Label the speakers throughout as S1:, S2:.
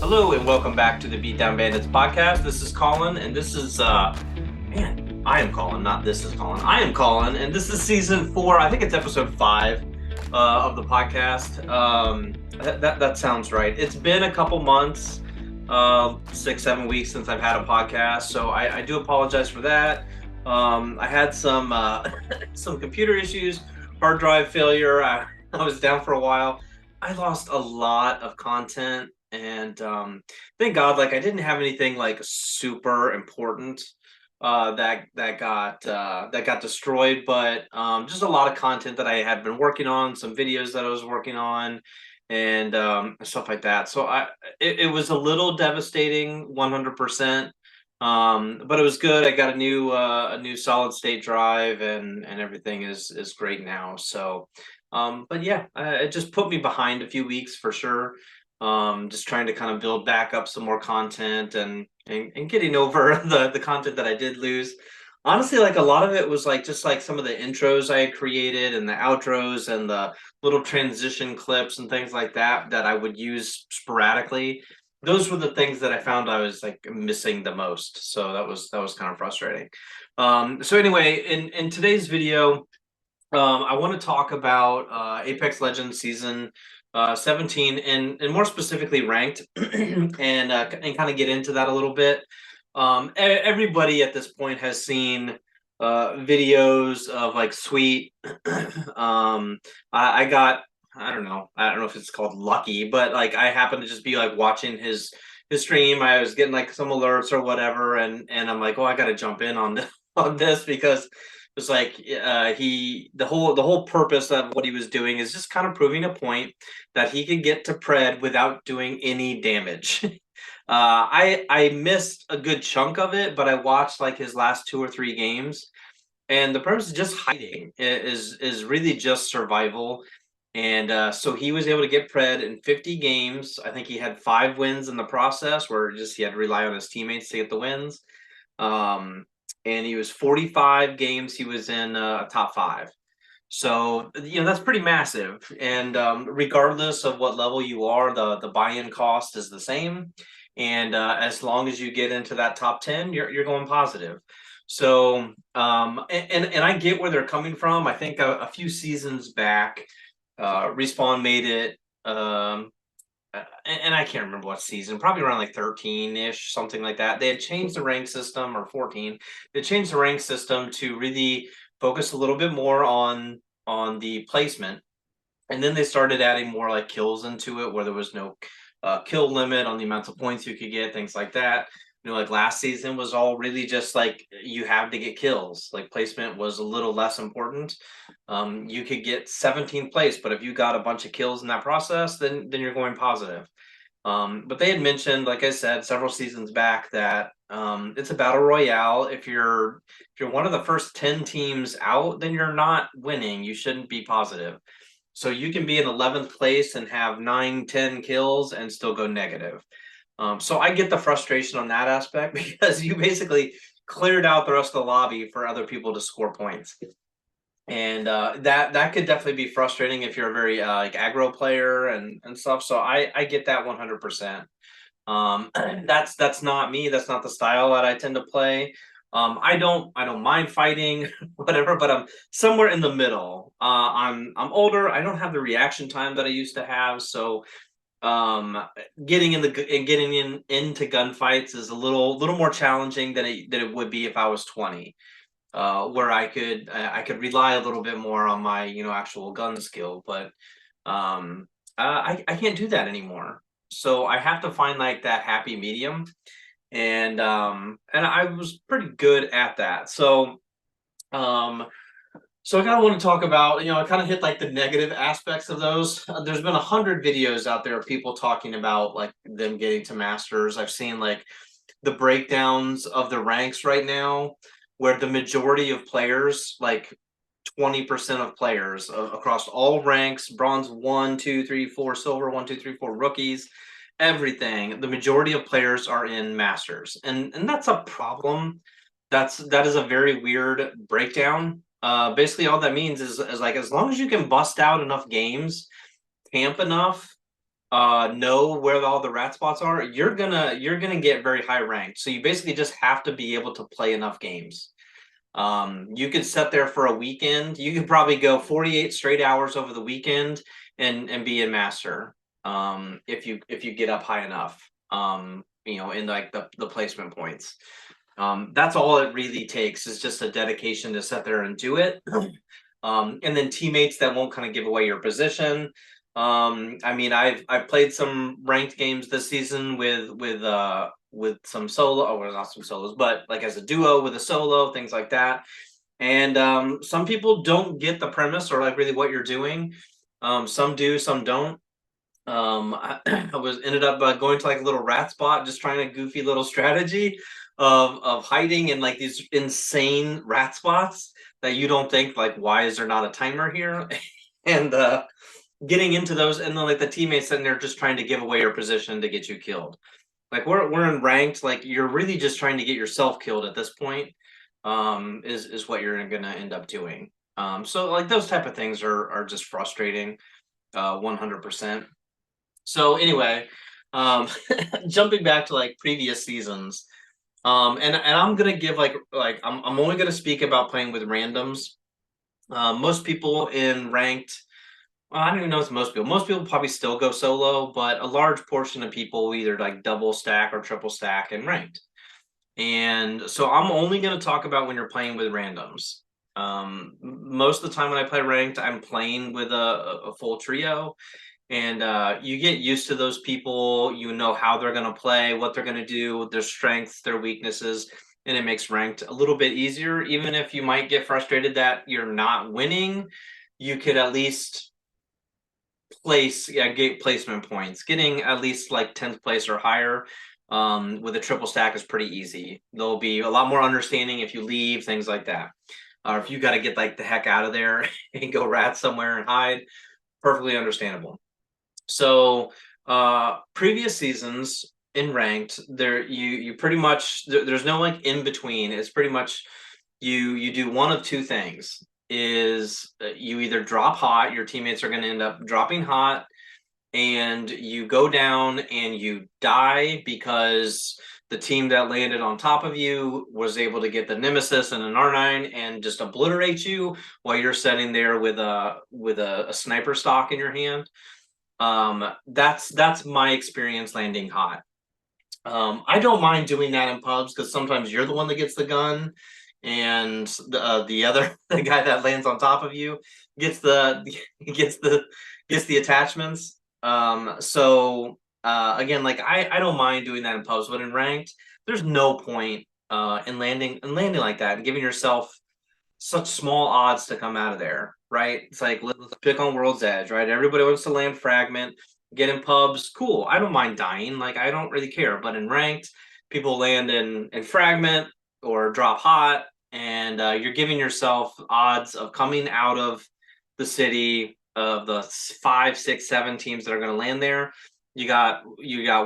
S1: Hello and welcome back to the Beatdown Bandits podcast. This is Colin, and this is I am Colin, not this is Colin. I am Colin, and this is season 4. I think it's episode 5 of the podcast. That sounds right. It's been a couple months, 6-7 weeks since I've had a podcast, so I do apologize for that. I had some some computer issues, hard drive failure. I was down for a while. I lost a lot of content, and thank God, like I didn't have anything like super important that got destroyed, but just a lot of content that I had been working on, some videos that I was working on, and stuff like that. So it was a little devastating, 100%. But it was good. I got a new solid state drive, and everything is great now. So but yeah, it just put me behind a few weeks for sure. Just trying to kind of build back up some more content, and getting over the content that I did lose. Honestly, like a lot of it was like just like some of the intros I had created and the outros and the little transition clips and things like that I would use sporadically. Those were the things that I found I was like missing the most. So that was kind of frustrating. So anyway, in today's video, I want to talk about Apex Legends season 17, and more specifically ranked, and kind of get into that a little bit. Everybody at this point has seen videos of like Sweet. I got, I don't know, if it's called lucky, but like I happened to just be like watching his stream. I was getting like some alerts or whatever, and I'm like, oh, I got to jump in on this on this because was like the whole purpose of what he was doing is just kind of proving a point that he could get to pred without doing any damage. I missed a good chunk of it, but I watched like his last 2 or 3 games, and the purpose is just hiding. Is really just survival. And so he was able to get pred in 50 games. I think he had 5 wins in the process, where just he had to rely on his teammates to get the wins. And he was 45 games. He was in top 5. So that's pretty massive. And regardless of what level you are, the buy-in cost is the same. And as long as you get into that top 10, you're going positive. So and I get where they're coming from. I think a few seasons back, Respawn made it. And I can't remember what season, probably around like 13-ish, something like that. They had changed the rank system, or 14. They changed the rank system to really focus a little bit more on the placement. And then they started adding more like kills into it, where there was no kill limit on the amount of points you could get, things like that. Like last season was all really just like you have to get kills. Like placement was a little less important. You could get 17th place, but if you got a bunch of kills in that process, then you're going positive. But they had mentioned, like I said, several seasons back, that it's a battle royale. If you're one of the first 10 teams out, then you're not winning. You shouldn't be positive. So you can be in 11th place and have 9-10 kills and still go negative. So I get the frustration on that aspect because you basically cleared out the rest of the lobby for other people to score points. And that could definitely be frustrating if you're a very like aggro player and stuff. So I get that 100%. That's not me. That's not the style that I tend to play. I don't mind fighting, whatever, but I'm somewhere in the middle. I'm older. I don't have the reaction time that I used to have, so getting into gunfights is a little more challenging than it would be if I was 20, where I could rely a little bit more on my actual gun skill. But I can't do that anymore, so I have to find like that happy medium. And I was pretty good at that. So I kind of want to talk about, I kind of hit like the negative aspects of those. There's been 100 videos out there of people talking about like them getting to masters. I've seen like the breakdowns of the ranks right now, where the majority of players, like 20% of players across all ranks, bronze 1, 2, 3, 4, silver 1, 2, 3, 4, rookies, everything. The majority of players are in masters, and that's a problem. That is a very weird breakdown. Basically, all that means is like as long as you can bust out enough games, camp enough, know where all the rat spots are, you're gonna get very high ranked. So you basically just have to be able to play enough games. You could sit there for a weekend. You could probably go 48 straight hours over the weekend and be a master. If you get up high enough. In like the placement points. That's all it really takes is just a dedication to sit there and do it. And then teammates that won't kind of give away your position. I mean, I've played some ranked games this season with some solo, or not some solos, but like as a duo with a solo, things like that. And some people don't get the premise or like really what you're doing. Some do, some don't. I was ended up going to like a little rat spot, just trying a goofy little strategy of hiding in like these insane rat spots that you don't think like, why is there not a timer here? And getting into those, and then like the teammates sitting there just trying to give away your position to get you killed. Like we're in ranked, like you're really just trying to get yourself killed at this point. Is what you're gonna end up doing. So like those type of things are just frustrating, 100%. So anyway, jumping back to like previous seasons, and I'm gonna give like I'm only gonna speak about playing with randoms. Most people in ranked, well, I don't even know if it's most people. Most people probably still go solo, but a large portion of people either like double stack or triple stack in ranked. And so I'm only going to talk about when you're playing with randoms. Most of the time when I play ranked, I'm playing with a full trio, and you get used to those people. You know how they're going to play, what they're going to do, their strengths, their weaknesses, and it makes ranked a little bit easier. Even if you might get frustrated that you're not winning, you could at least get placement points. Getting at least like 10th place or higher with a triple stack is pretty easy. There'll be a lot more understanding if you leave, things like that. Or if you got to get like the heck out of there and go rat somewhere and hide, perfectly understandable. So previous seasons in ranked, there you pretty much there's no like in between. It's pretty much you do one of two things. Is you either drop hot, your teammates are going to end up dropping hot, and you go down and you die because the team that landed on top of you was able to get the nemesis and an R9 and just obliterate you while you're sitting there with a sniper stock in your hand. That's my experience landing hot. I don't mind doing that in pubs because sometimes you're the one that gets the gun, and the other the guy that lands on top of you gets the gets the attachments. So again, like I don't mind doing that in pubs, but in ranked, there's no point in landing like that and giving yourself such small odds to come out of there, right? It's like let's pick on World's Edge, right? Everybody wants to land fragment, get in pubs, cool. I don't mind dying, like I don't really care. But in ranked, people land in fragment or drop hot, and you're giving yourself odds of coming out of the city of the 5, 6, 7 teams that are going to land there. You got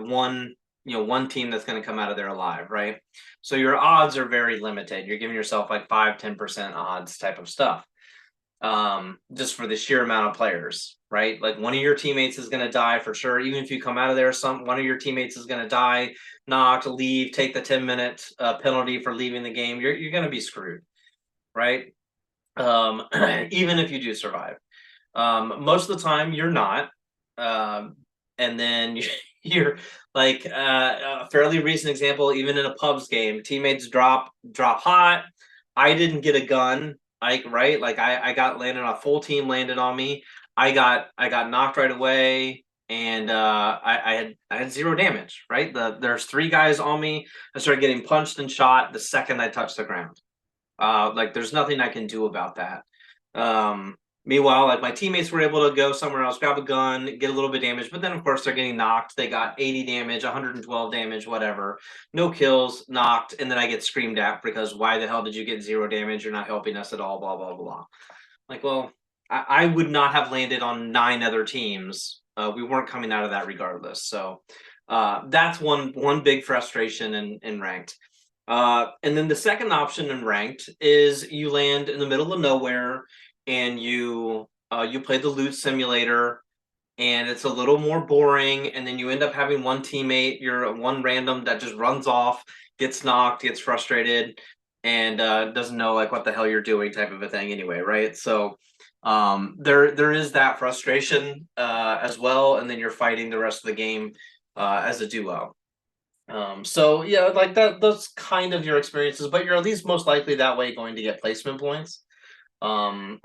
S1: one one team that's going to come out of there alive, right? So your odds are very limited. You're giving yourself like 5-10% odds type of stuff, just for the sheer amount of players, right? Like one of your teammates is going to die for sure. Even if you come out of there, one of your teammates is going to die, knocked, leave, take the 10-minute penalty for leaving the game. You're going to be screwed, right? Even if you do survive. Most of the time you're not. And then you're like a fairly recent example, even in a pubs game, teammates drop hot. I didn't get a gun, right? Like I got landed on a full team landed on me. I got knocked right away, and I had 0 damage, right? There's 3 guys on me. I started getting punched and shot the second I touched the ground. Like there's nothing I can do about that. Meanwhile, like my teammates were able to go somewhere else, grab a gun, get a little bit of damage, but then of course they're getting knocked. They got 80 damage, 112 damage, whatever. No kills, knocked, and then I get screamed at because why the hell did you get 0 damage? You're not helping us at all, blah, blah, blah. Like, well, I would not have landed on 9 other teams. We weren't coming out of that regardless. So that's one big frustration in ranked. And then the second option in ranked is you land in the middle of nowhere and you play the loot simulator, and it's a little more boring, and then you end up having one teammate, you're one random that just runs off, gets knocked, gets frustrated, and doesn't know like what the hell you're doing type of a thing anyway, right? So there is that frustration as well, and then you're fighting the rest of the game as a duo. So yeah, like those kind of your experiences, but you're at least most likely that way going to get placement points. I'm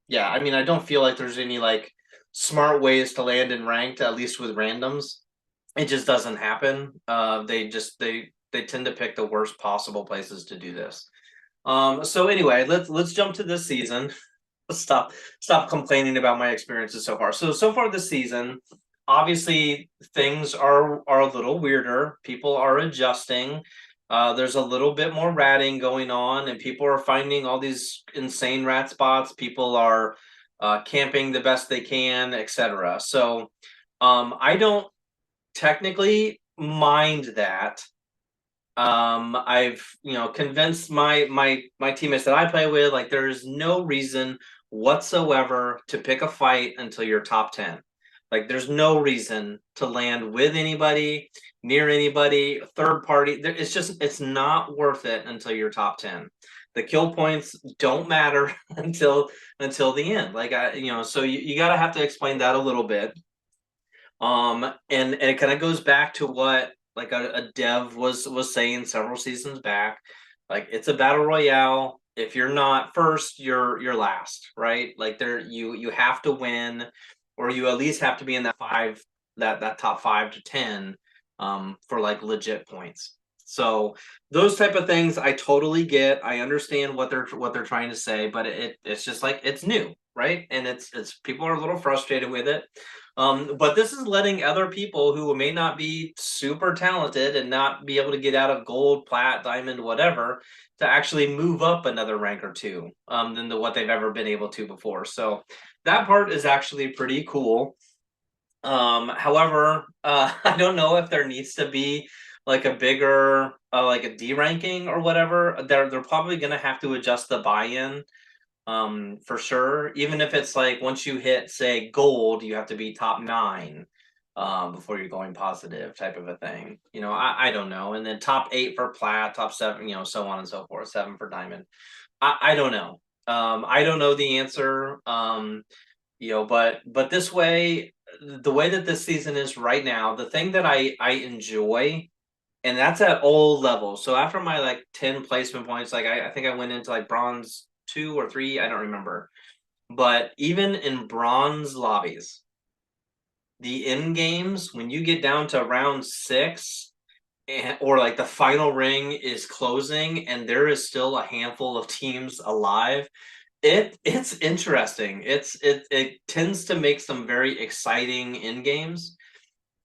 S1: yeah, I mean, I don't feel like there's any like smart ways to land in ranked, at least with randoms. It just doesn't happen. They tend to pick the worst possible places to do this. So anyway, let's jump to this season. Stop complaining about my experiences so far. So far this season, obviously things are a little weirder. People are adjusting. There's a little bit more ratting going on, and people are finding all these insane rat spots. People are camping the best they can, etc. So I don't technically mind that. I've convinced my teammates that I play with, like, there is no reason whatsoever to pick a fight until you're top 10. Like, there's no reason to land with anybody, near anybody, third party. It's not worth it until you're top 10. The kill points don't matter until the end. Like, so you gotta have to explain that a little bit. And it kind of goes back to what like a dev was saying several seasons back. Like, it's a battle royale. If you're not first, you're last, right? Like, you have to win, or you at least have to be in that top 5 to 10 for like legit points. So those type of things I totally get. I understand what they're trying to say, but it's just like, it's new, right? And it's people are a little frustrated with it. But this is letting other people who may not be super talented and not be able to get out of gold, plat, diamond, whatever, to actually move up another rank or two than what they've ever been able to before. So that part is actually pretty cool. However, I don't know if there needs to be like a bigger like a D ranking or whatever. They're probably gonna have to adjust the buy-in for sure. Even if it's like once you hit, say, gold, you have to be top 9 before you're going positive type of a thing. I don't know. And then top 8 for plat, top 7, so on and so forth, 7 for diamond. I don't know. I don't know the answer. But this way, the way that this season is right now, the thing that I enjoy, and that's at all levels. So after my like 10 placement points, like I think I went into like bronze 2 or 3, I don't remember. But even in bronze lobbies, the end games, when you get down to round 6, or like the final ring is closing and there is still a handful of teams alive, it's interesting. It tends to make some very exciting end games.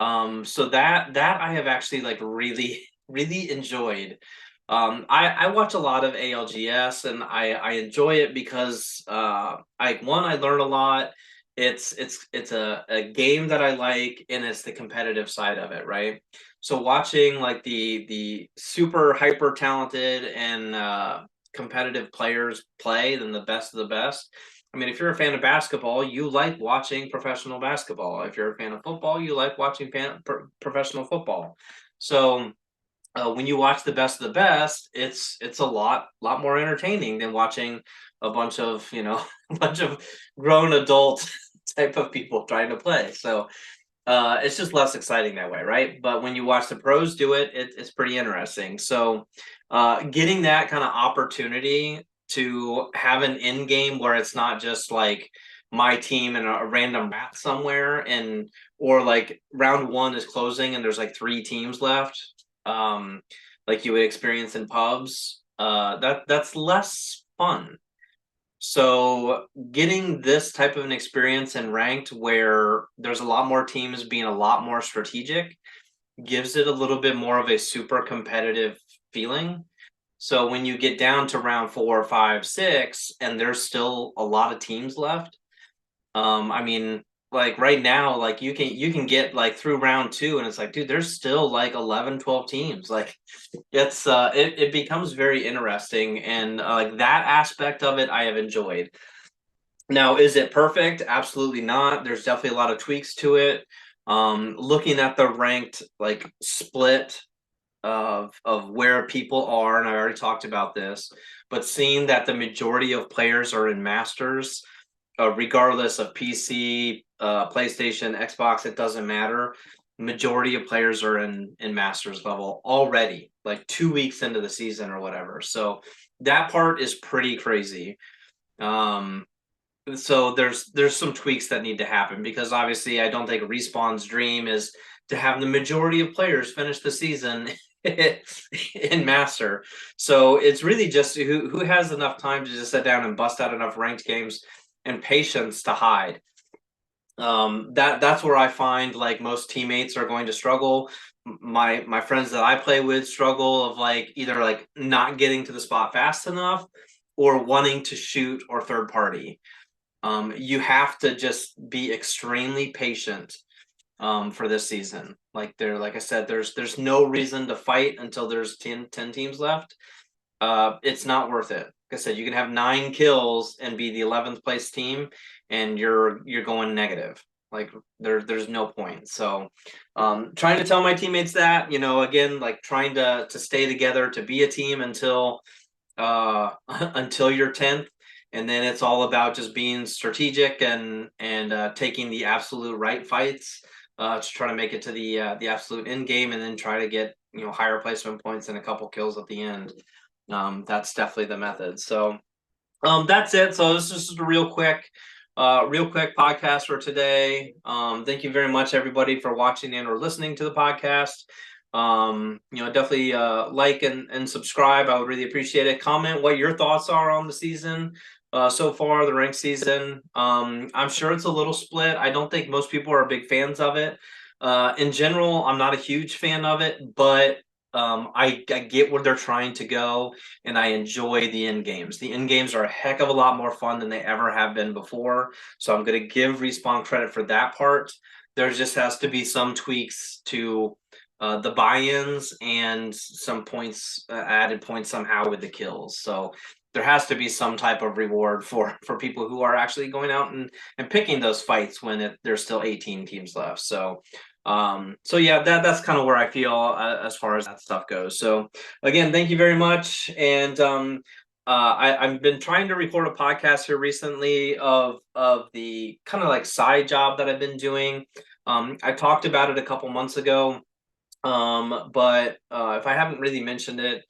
S1: So that I have actually like really really enjoyed. I watch a lot of ALGS, and I enjoy it because I learn a lot. It's a game that I like, and it's the competitive side of it, right? So watching like the super hyper talented and competitive players play, then the best of the best. I mean, if you're a fan of basketball, you like watching professional basketball. If you're a fan of football, you like watching professional football. So when you watch the best of the best, it's a lot more entertaining than watching a bunch of a bunch of grown adult type of people trying to play. So it's just less exciting that way, right? But when you watch the pros do it, it's pretty interesting. So getting that kind of opportunity to have an end game where it's not just like my team and a random rat somewhere, and or like round 1 is closing and there's like 3 teams left, like you would experience in pubs, that's less fun. So getting this type of an experience in ranked where there's a lot more teams being a lot more strategic gives it a little bit more of a super competitive feeling. So when you get down to round 4, 5, 6, and there's still a lot of teams left, I mean, like right now, like you can get like through round 2, and it's like, dude, there's still like 11, 12 teams. Like, it becomes very interesting, and like that aspect of it I have enjoyed. Now, is it perfect? Absolutely not. There's definitely a lot of tweaks to it. Looking at the ranked like split of where people are, and I already talked about this, but seeing that the majority of players are in Masters, regardless of PC, PlayStation, Xbox, it doesn't matter. Majority of players are in Masters level already, like 2 weeks into the season or whatever. So that part is pretty crazy. Um, so there's some tweaks that need to happen, because obviously I don't think Respawn's dream is to have the majority of players finish the season in Master. So it's really just who has enough time to just sit down and bust out enough ranked games and patience to hide. That's where I find like most teammates are going to struggle. My friends that I play with struggle of like either like not getting to the spot fast enough or wanting to shoot or third party. You have to just be extremely patient for this season. Like I said, there's no reason to fight until there's 10 teams left. It's not worth it. Like I said, you can have 9 kills and be the 11th place team, and you're going negative. Like there's no point. So trying to tell my teammates that, again, like trying to stay together, to be a team until until you're 10th, and then it's all about just being strategic and taking the absolute right fights to try to make it to the absolute end game, and then try to get higher placement points and a couple kills at the end. That's definitely the method. So that's it. So this is just a real quick podcast for today. Thank you very much, everybody, for watching and or listening to the podcast. Definitely like and subscribe. I would really appreciate it. Comment what your thoughts are on the season so far, the ranked season. I'm sure it's a little split. I don't think most people are big fans of it. In general, I'm not a huge fan of it, but I get where they're trying to go, and I enjoy the end games. The end games are a heck of a lot more fun than they ever have been before. So I'm going to give Respawn credit for that part. There just has to be some tweaks to the buy-ins and some points, added points somehow with the kills. So there has to be some type of reward for people who are actually going out and picking those fights when there's still 18 teams left. So yeah, that's kind of where I feel as far as that stuff goes. So again, thank you very much. And I've been trying to record a podcast here recently of the kind of like side job that I've been doing. I talked about it a couple months ago, but if I haven't really mentioned it,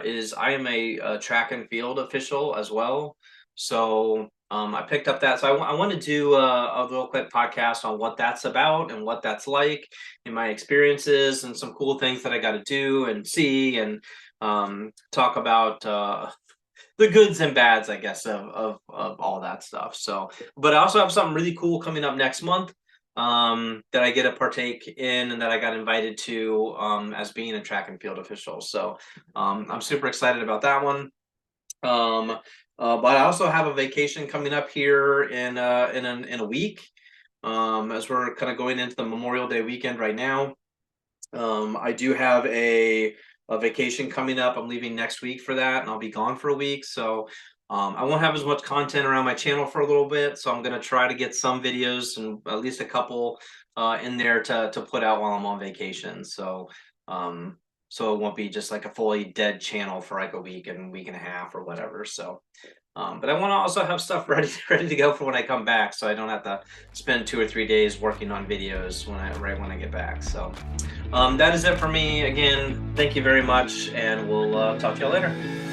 S1: is I am a track and field official as well. So I picked up that. So I want to do a little quick podcast on what that's about and what that's like in my experiences, and some cool things that I got to do and see, and talk about the goods and bads, I guess, of all that stuff. So, but I also have something really cool coming up next month that I get to partake in, and that I got invited to as being a track and field official. So I'm super excited about that one. But I also have a vacation coming up here in a week, as we're kind of going into the Memorial Day weekend right now. I do have a vacation coming up. I'm leaving next week for that, and I'll be gone for a week. So I won't have as much content around my channel for a little bit. So I'm going to try to get some videos, and at least a couple in there to put out while I'm on vacation. So so it won't be just like a fully dead channel for like a week and a half or whatever. So but I want to also have stuff ready to go for when I come back, so I don't have to spend 2 or 3 days working on videos right when I get back. So that is it for me. Again, thank you very much, and we'll talk to you later.